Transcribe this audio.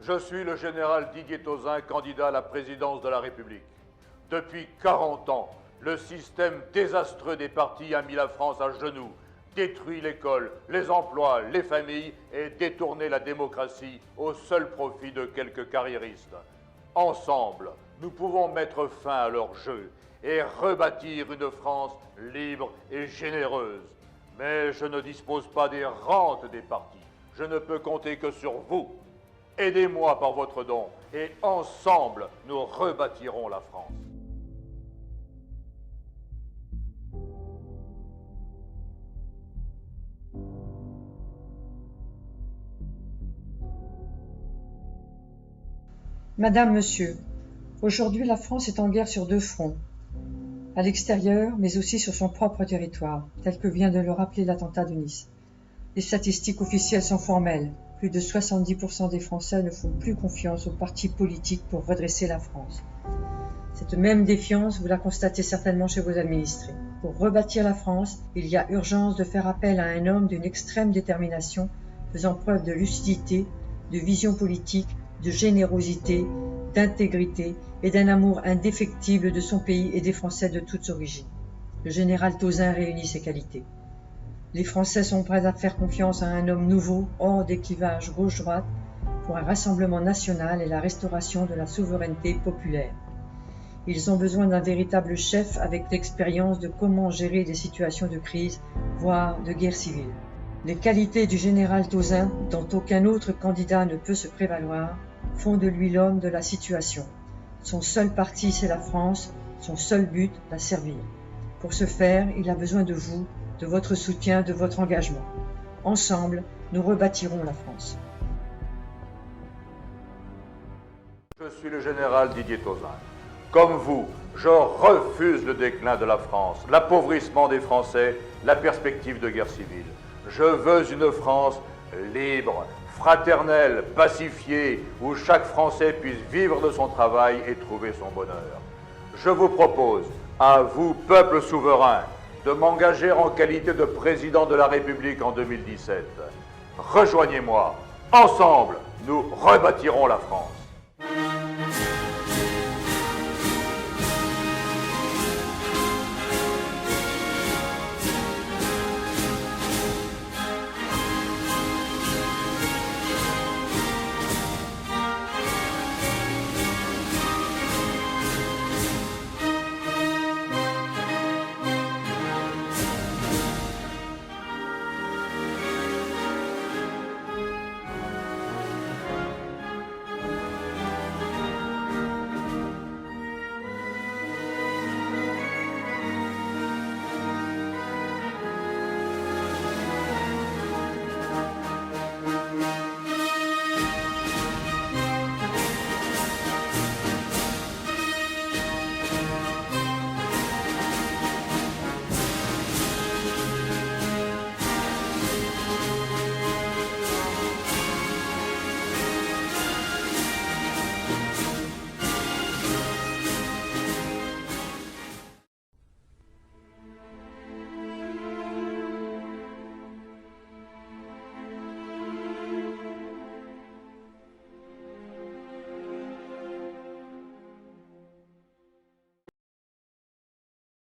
Je suis le général Didier Tauzin, candidat à la présidence de la République. Depuis 40 ans, le système désastreux des partis a mis la France à genoux, détruit l'école, les emplois, les familles et détourné la démocratie au seul profit de quelques carriéristes. Ensemble, nous pouvons mettre fin à leur jeu et rebâtir une France libre et généreuse. Mais je ne dispose pas des rentes des partis. Je ne peux compter que sur vous. Aidez-moi par votre don et ensemble, nous rebâtirons la France. Madame, Monsieur, aujourd'hui la France est en guerre sur deux fronts, à l'extérieur, mais aussi sur son propre territoire, tel que vient de le rappeler l'attentat de Nice. Les statistiques officielles sont formelles. Plus de 70% des Français ne font plus confiance aux partis politiques pour redresser la France. Cette même défiance, vous la constatez certainement chez vos administrés. Pour rebâtir la France, il y a urgence de faire appel à un homme d'une extrême détermination, faisant preuve de lucidité, de vision politique, de générosité, d'intégrité et d'un amour indéfectible de son pays et des Français de toutes origines. Le général Tauzin réunit ces qualités. Les Français sont prêts à faire confiance à un homme nouveau, hors des clivages gauche-droite, pour un rassemblement national et la restauration de la souveraineté populaire. Ils ont besoin d'un véritable chef avec l'expérience de comment gérer des situations de crise, voire de guerre civile. Les qualités du général Tauzin, dont aucun autre candidat ne peut se prévaloir, font de lui l'homme de la situation. Son seul parti, c'est la France, son seul but, la servir. Pour ce faire, il a besoin de vous, de votre soutien, de votre engagement. Ensemble, nous rebâtirons la France. Je suis le général Didier Tauzin. Comme vous, je refuse le déclin de la France, l'appauvrissement des Français, la perspective de guerre civile. Je veux une France libre, fraternelle, pacifiée, où chaque Français puisse vivre de son travail et trouver son bonheur. Je vous propose, à vous, peuple souverain, de m'engager en qualité de président de la République en 2017. Rejoignez-moi. Ensemble, nous rebâtirons la France.